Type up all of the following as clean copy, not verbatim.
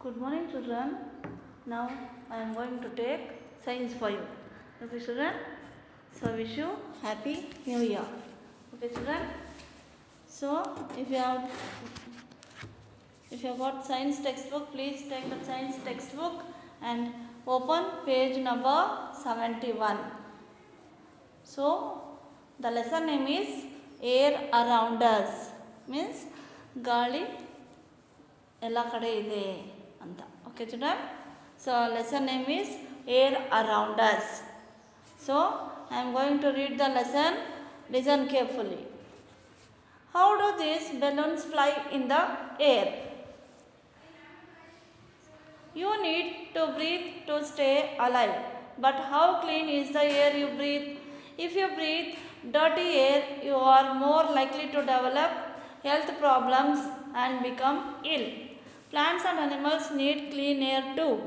Good morning, children. Now I am going to take science for you. Okay, children. So wish you happy New Year. Okay, children. So if you have got science textbook, please take the science textbook and open page number 71. So the lesson name is Air Around Us. Means gali ella kade ide anta. Okay, children. So lesson name is Air Around Us. So I am going to read the lesson. Listen carefully. How do these balloons fly in the air? You need to breathe to stay alive. But how clean is the air you breathe? If you breathe dirty air, you are more likely to develop health problems and become ill. Plants and animals need clean air too.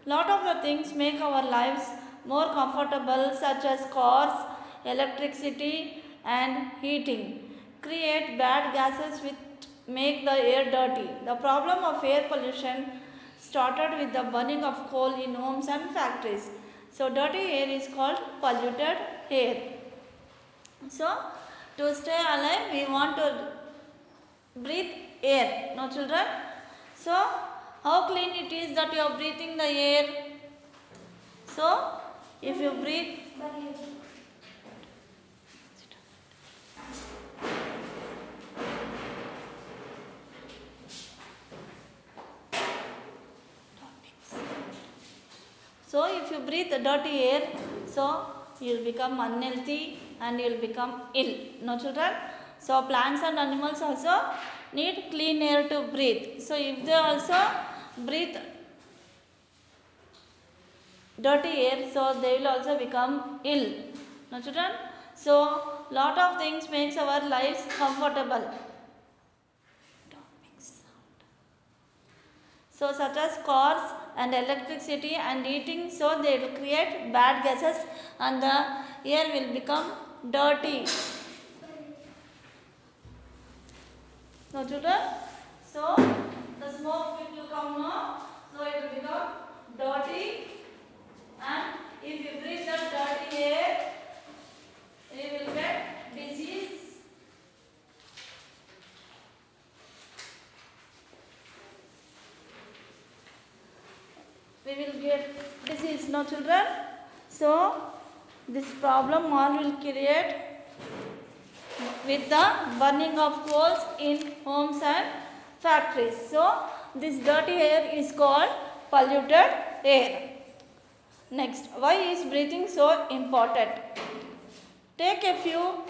Lot of the things make our lives more comfortable, such as cars, electricity and heating, create bad gases which make the air dirty. The problem of air pollution started with the burning of coal in homes and factories. So dirty air is called polluted air. So to stay alive, we want to breathe air. No, children? So how clean it is that you are breathing the air? So if you breathe, so if you breathe the dirty air, so you will become unhealthy and you will become ill. No, children? So plants and animals also need clean air to breathe. So if they also breathe dirty air, so they will also become ill. No, children? So lot of things makes our lives comfortable. So such as cars and electricity and heating, so they will create bad gases and the air will become dirty. No, children? So the smoke will come now, so it will become dirty, and if you breathe the dirty air, you will get disease. We will get disease, no, children? So this problem all will create with the burning of coals in homes and factories. So this dirty air is called polluted air. Next, why is breathing so important? Take a few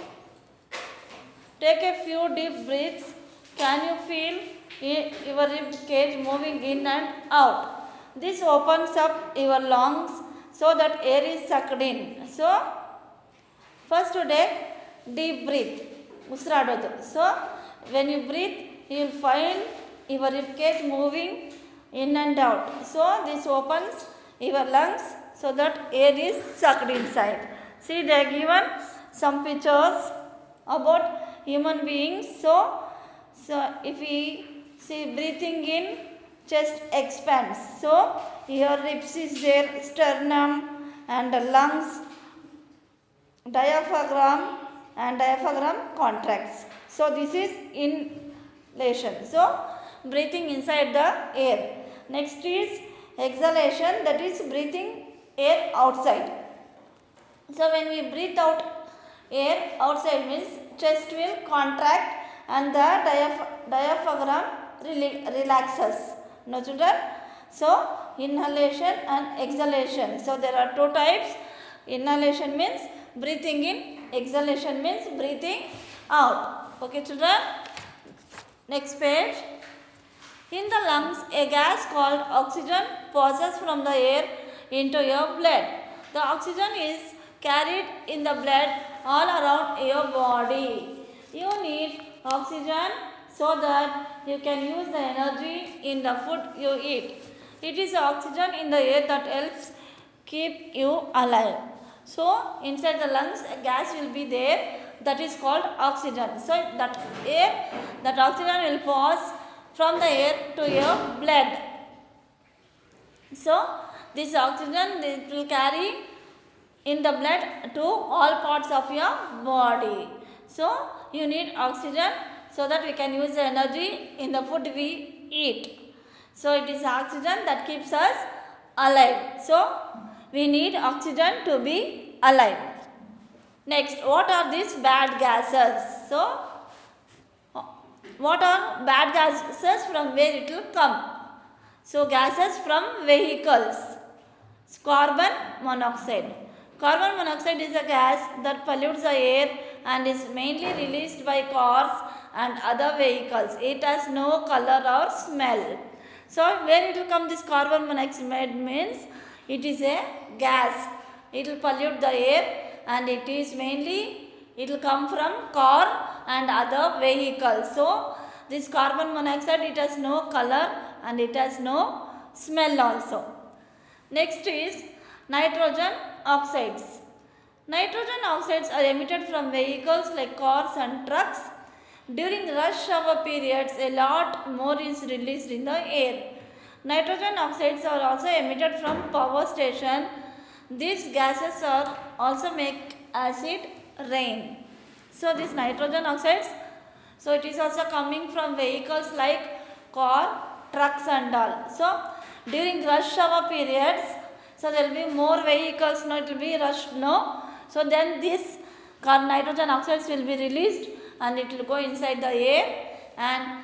deep breaths. Can you feel your rib cage moving in and out? This opens up your lungs so that air is sucked in. So first to take deep breath. Usradodu. So when you breathe, you will find your rib cage moving in and out. So this opens your lungs so that air is sucked inside. See, they are given some pictures about human beings. So if we see breathing in, chest expands. So your ribs is there, sternum and the lungs, diaphragm contracts. So this is inhalation. So breathing inside the air. Next is exhalation, that is breathing air outside. So when we breathe out air outside, means chest will contract and the diaphragm relaxes. No, children? So inhalation and exhalation. So there are two types. Inhalation means breathing in, exhalation means breathing out. Okay, children? Next page. In the lungs, a gas called oxygen passes from the air into your blood. The oxygen is carried in the blood all around your body. You need oxygen so that you can use the energy in the food you eat. It is oxygen in the air that helps keep you alive. So inside the lungs, a gas will be there, that is called oxygen. So that oxygen will pass from the air to your blood. So this oxygen it will carry in the blood to all parts of your body. So you need oxygen so that we can use the energy in the food we eat. So it is oxygen that keeps us alive. So we need oxygen to be alive. Next, what are these bad gases? So what are bad gases, from where it will come? So gases from vehicles. Carbon monoxide. Carbon monoxide is a gas that pollutes the air and is mainly released by cars and other vehicles. It has no color or smell. So where it will come, this carbon monoxide means it is a gas. It will pollute the air and it will come from car and other vehicles. So this carbon monoxide, it has no color and it has no smell also. Next is nitrogen oxides. Nitrogen oxides are emitted from vehicles like cars and trucks. During rush hour periods, a lot more is released in the air. Nitrogen oxides are also emitted from power station. These gases are also make acid rain. So these nitrogen oxides, so it is also coming from vehicles like car, trucks and all. So during rush hour periods, so there will be more vehicles, no, it will be rushed, no. So then these nitrogen oxides will be released and it will go inside the air and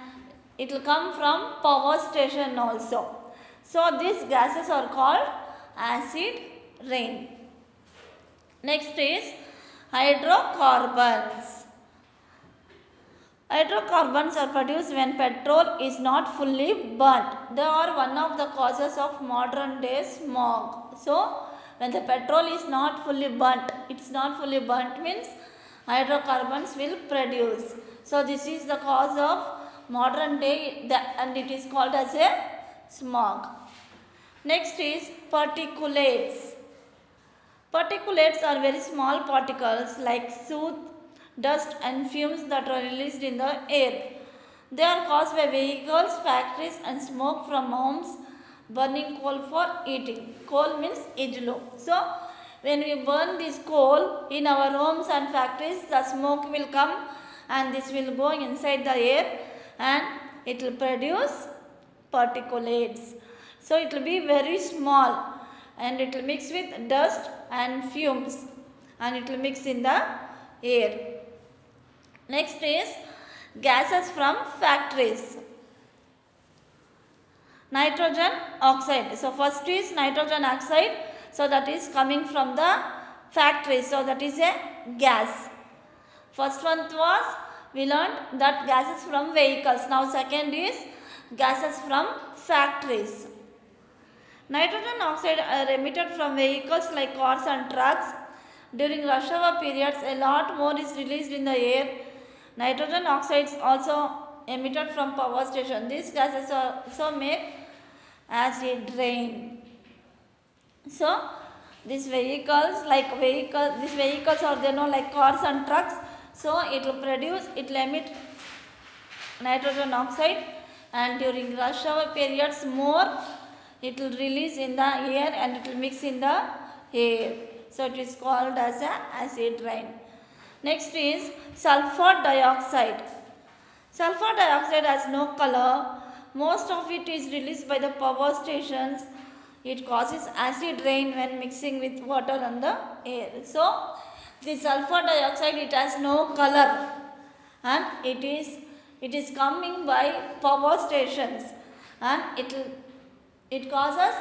it will come from power station also. So these gases are called acid rain. Next is hydrocarbons. Hydrocarbons are produced when petrol is not fully burnt. They are one of the causes of modern day smog. So when the petrol is not fully burnt, it's not fully burnt means hydrocarbons will produce. So this is the cause of modern day and it is called as a smog. Next is particulates. Particulates are very small particles like soot, dust and fumes that are released in the air. They are caused by vehicles, factories and smoke from homes burning coal for eating. Coal means idlu. So when we burn this coal in our homes and factories, the smoke will come and this will go inside the air and it will produce particulates. So it will be very small and it will mix with dust and fumes and it will mix in the air. Next is gases from factories. Nitrogen oxide. So first is nitrogen oxide. So that is coming from the factories. So that is a gas. First one was we learned that gases from vehicles. Now second is gases from factories. Nitrogen oxide are emitted from vehicles like cars and trucks. During rush hour periods, a lot more is released in the air. Nitrogen oxides also emitted from power station. These gases also make acid rain. So these vehicles are there, no, like cars and trucks. So it will emit nitrogen oxide, and during rush hour periods more it will release in the air and it will mix in the air. So it is called as a acid rain. Next is sulfur dioxide. Sulfur dioxide has no color. Most of it is released by the power stations. It causes acid rain when mixing with water and the air. So the sulfur dioxide, it has no color and it is coming by power stations and it causes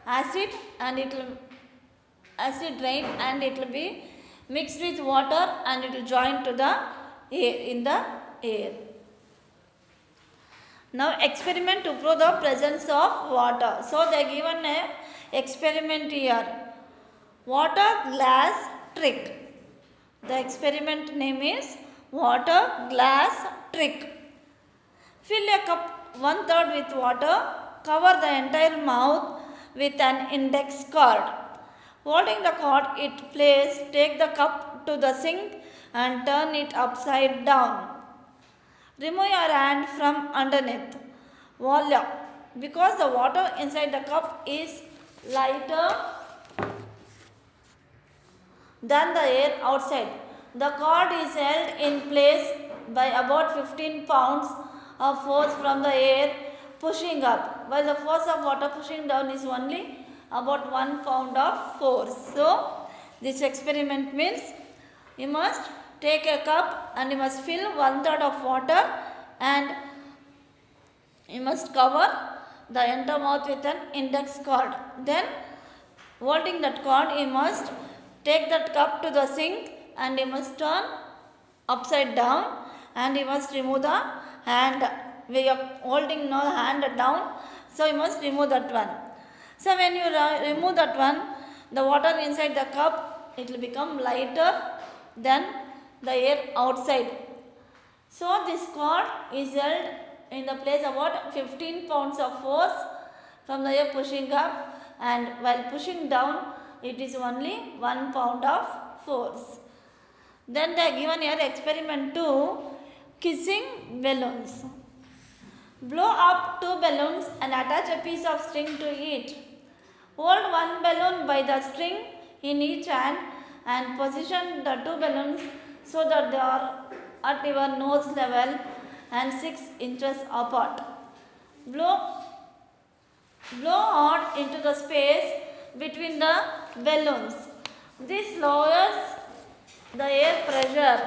acid rain and it will be mixed with water and it will join to the air in the air. Now experiment to prove the presence of water. So they are given a experiment here. Water glass trick. The experiment name is water glass trick. Fill a cup 1/3 with water. Cover the entire mouth with an index card. Holding the card in place, take the cup to the sink and turn it upside down. Remove your hand from underneath. Voila! Because the water inside the cup is lighter than the air outside. The cord is held in place by about 15 pounds of force from the air pushing up, while the force of water pushing down is only about 1 pound of force. So, this experiment means you must take a cup and you must fill 1/3 of water and you must cover the entire mouth with an index cord. Then, holding that cord, you must take that cup to the sink and you must turn upside down and you must remove the hand. We are holding no hand down, so you must remove that one. So when you remove that one, the water inside the cup, it will become lighter than the air outside. So this cord is held in the place about 15 pounds of force from the air pushing up, and while pushing down, it is only 1 pound of force. Then they are given here experiment 2, kissing balloons. Blow up 2 balloons and attach a piece of string to it. Hold 1 balloon by the string in each hand and position the 2 balloons so that they are at your nose level and 6 inches apart. Blow hot into the space between the balloons. This lowers the air pressure.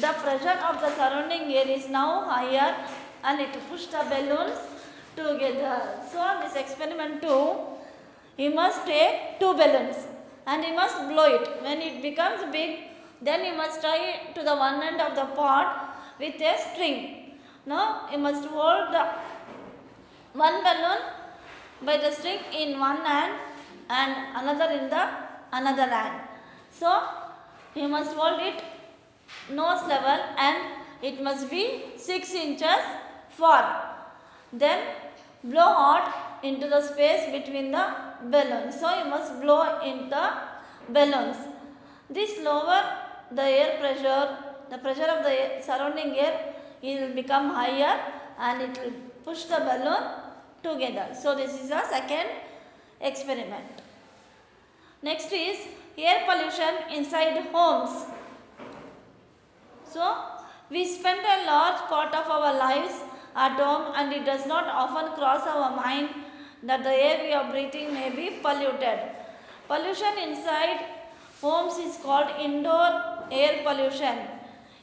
The pressure of the surrounding air is now higher and it pushes the balloons together. So, this experiment 2, you must take 2 balloons and you must blow it. When it becomes big, then you must tie it to the one end of the pot with a string. Now, you must hold the one balloon by the string in one hand and another in the another hand. So, you must hold it nose level and it must be 6 inches far. Then blow hot into the space between the balloons. So, you must blow in the balloons. This lower the air pressure, the pressure of the surrounding air will become higher and it will push the balloon together. So, this is a second experiment. Next is air pollution inside homes. So, we spend a large part of our lives at home and it does not often cross our mind that the air we are breathing may be polluted. Pollution inside homes is called indoor air pollution.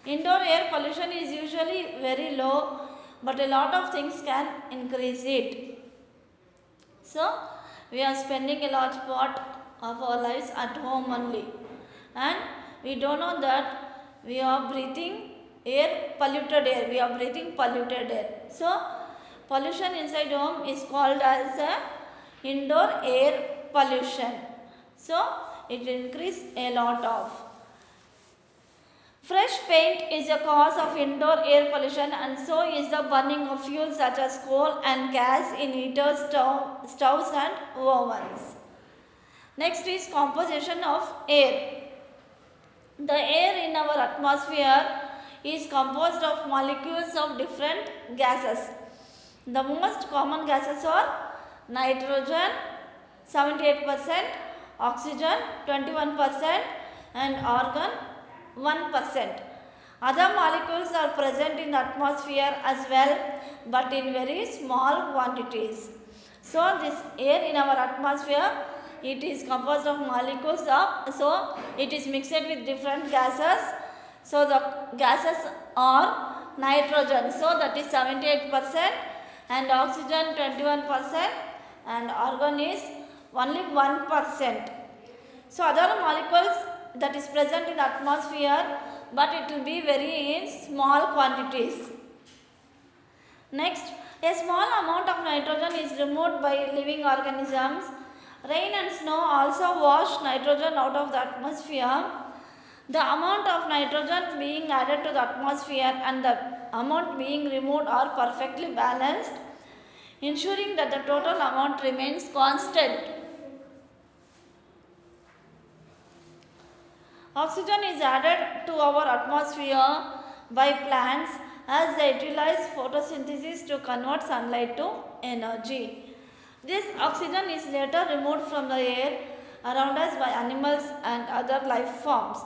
Indoor air pollution is usually very low, but a lot of things can increase it. So, we are spending a large part of our lives at home only and we don't know that we are breathing polluted air. We are breathing polluted air. So, pollution inside home is called as indoor air pollution. So, it will increase a lot of. Fresh paint is a cause of indoor air pollution and so is the burning of fuels such as coal and gas in heaters, stoves and ovens. Next is composition of air. The air in our atmosphere is composed of molecules of different gases. The most common gases are nitrogen 78%, oxygen 21% and argon 1%. Other molecules are present in the atmosphere as well, but in very small quantities. So, this air in our atmosphere, it is composed of molecules so it is mixed with different gases. So, the gases are nitrogen, so that is 78% and oxygen 21% and argon is only 1%. So, other molecules that is present in the atmosphere, but it will be very in small quantities. Next, a small amount of nitrogen is removed by living organisms. Rain and snow also wash nitrogen out of the atmosphere. The amount of nitrogen being added to the atmosphere and the amount being removed are perfectly balanced, ensuring that the total amount remains constant. Oxygen is added to our atmosphere by plants as they utilize photosynthesis to convert sunlight to energy. This oxygen is later removed from the air around us by animals and other life forms.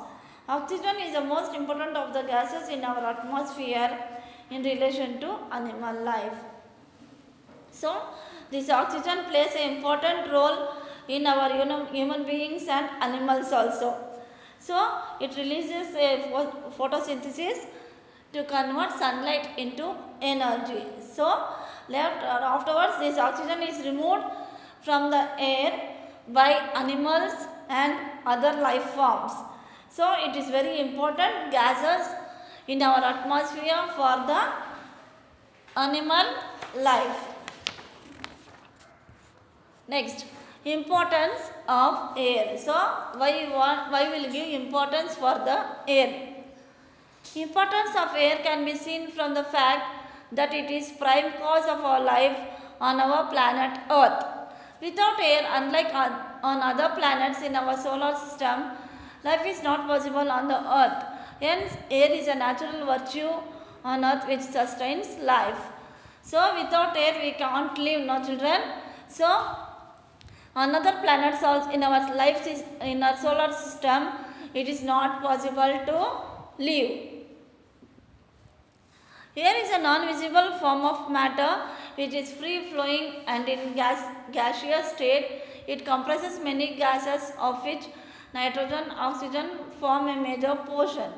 Oxygen is the most important of the gases in our atmosphere in relation to animal life. So, this oxygen plays an important role in our human beings and animals also. So, it releases a photosynthesis to convert sunlight into energy. So, afterwards this oxygen is removed from the air by animals and other life forms. So, it is very important gases in our atmosphere for the animal life. Next, importance of air. So, why will give importance for the air? Importance of air can be seen from the fact that it is prime cause of our life on our planet Earth. Without air, unlike on other planets in our solar system, life is not possible on the Earth. Hence, air is a natural virtue on Earth which sustains life. So, without air we can't live, no children. So, on other planets also in our in our solar system, it is not possible to live. Air is a non-visible form of matter which is free-flowing and in gaseous state. It comprises many gases of which nitrogen, oxygen form a major portion.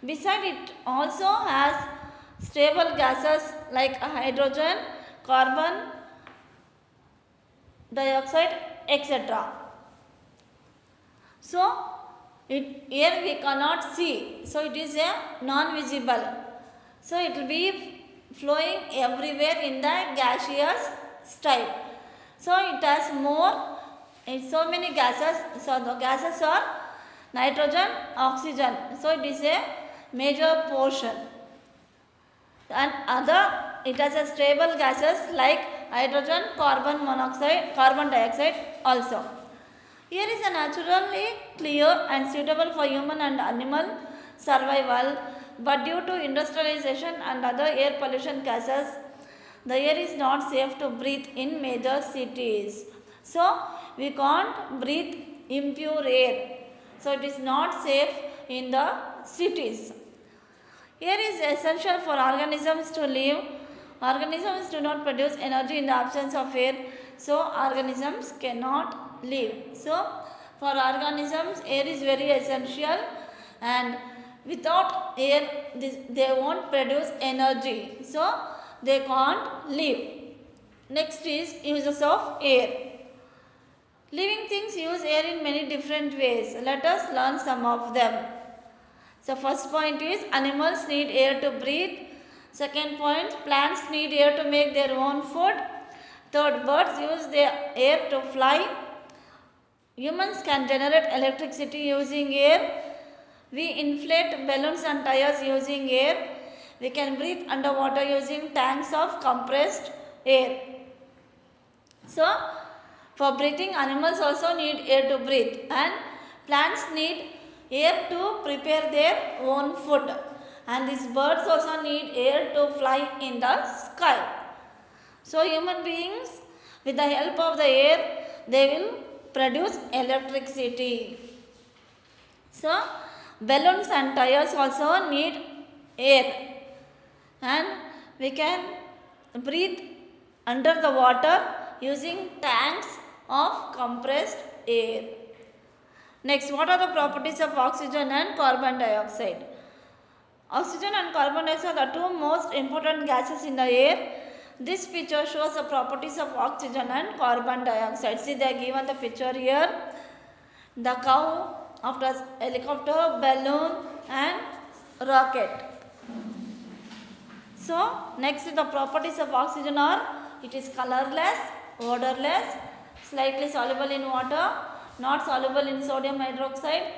Besides, it also has stable gases like hydrogen, carbon dioxide, etc. So, air we cannot see. So, it is a non-visible. So, it will be flowing everywhere in the gaseous state. So, it has so many gases. So, the gases are nitrogen, oxygen. So, it is a major portion. And it has a stable gases like hydrogen, carbon dioxide also. Air is a naturally clear and suitable for human and animal survival. But due to industrialization and other air pollution causes, the air is not safe to breathe in major cities. So, we can't breathe impure air. So, it is not safe in the cities. Air is essential for organisms to live. Organisms do not produce energy in the absence of air. So, organisms cannot live. So, for organisms, air is very essential, and without air, they won't produce energy. So, they can't live. Next is uses of air. Living things use air in many different ways. Let us learn some of them. So, first point is animals need air to breathe. Second point, plants need air to make their own food. Third, birds use their air to fly. Humans can generate electricity using air. We inflate balloons and tires using air. We can breathe underwater using tanks of compressed air. So, for breathing, animals also need air to breathe, and plants need air to prepare their own food, and these birds also need air to fly in the sky. So, human beings, with the help of the air, they will produce electricity. So, balloons and tires also need air, and we can breathe under the water using tanks of compressed air. Next, what are the properties of oxygen and carbon dioxide? Oxygen and carbon dioxide are the two most important gases in the air. This picture shows the properties of oxygen and carbon dioxide. See, they are given the picture here. The cow, after helicopter, balloon and rocket. So, next the properties of oxygen are, it is colorless, odorless, slightly soluble in water, not soluble in sodium hydroxide,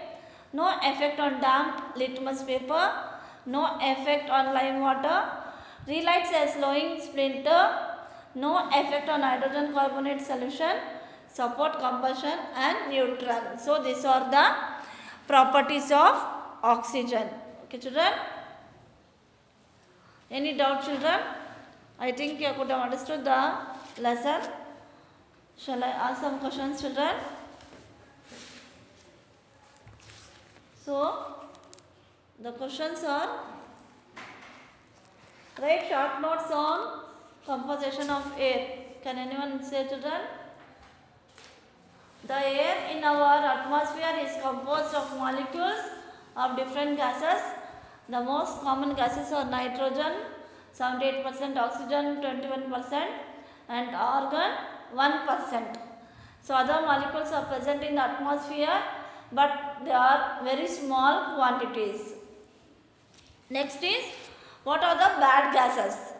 no effect on damp litmus paper, no effect on lime water, relights as glowing splinter, no effect on hydrogen carbonate solution, support combustion and neutral. So, these are the properties of oxygen. Okay, children? Any doubt, children? I think you could have understood the lesson. Shall I ask some questions, children? So, the questions are, write short notes on composition of air. Can anyone say, children? The air in our atmosphere is composed of molecules of different gases. The most common gases are nitrogen, 78%, oxygen 21%, and argon 1%. So other molecules are present in the atmosphere, but they are very small quantities. Next is, what are the bad gases?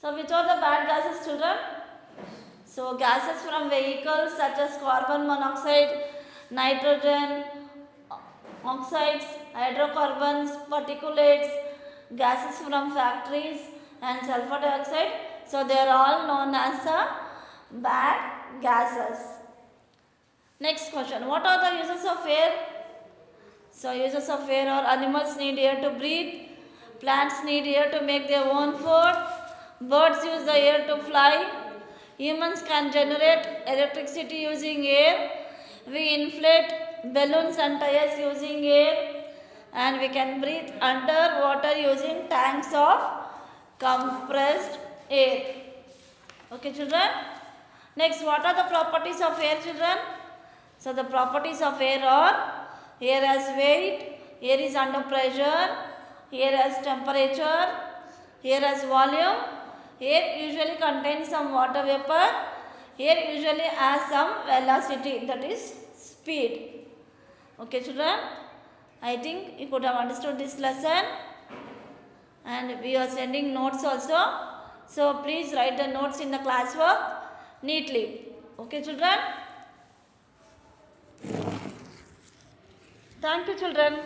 So which are the bad gases, children? So gases from vehicles such as carbon monoxide, nitrogen oxides, hydrocarbons, particulates, gases from factories and sulfur dioxide. So they are all known as bad gases. Next question, what are the uses of air? So uses of air are, animals need air to breathe, plants need air to make their own food, birds use the air to fly, humans can generate electricity using air, we inflate balloons and tires using air, and we can breathe underwater using tanks of compressed air. Okay, children? Next, what are the properties of air, children? So the properties of air are, air has weight, air is under pressure, air has temperature, air has volume, air usually contains some water vapor, air usually has some velocity, that is speed. Okay, children, I think you could have understood this lesson, and we are sending notes also. So please write the notes in the classwork neatly. Okay, children. Thank you, children.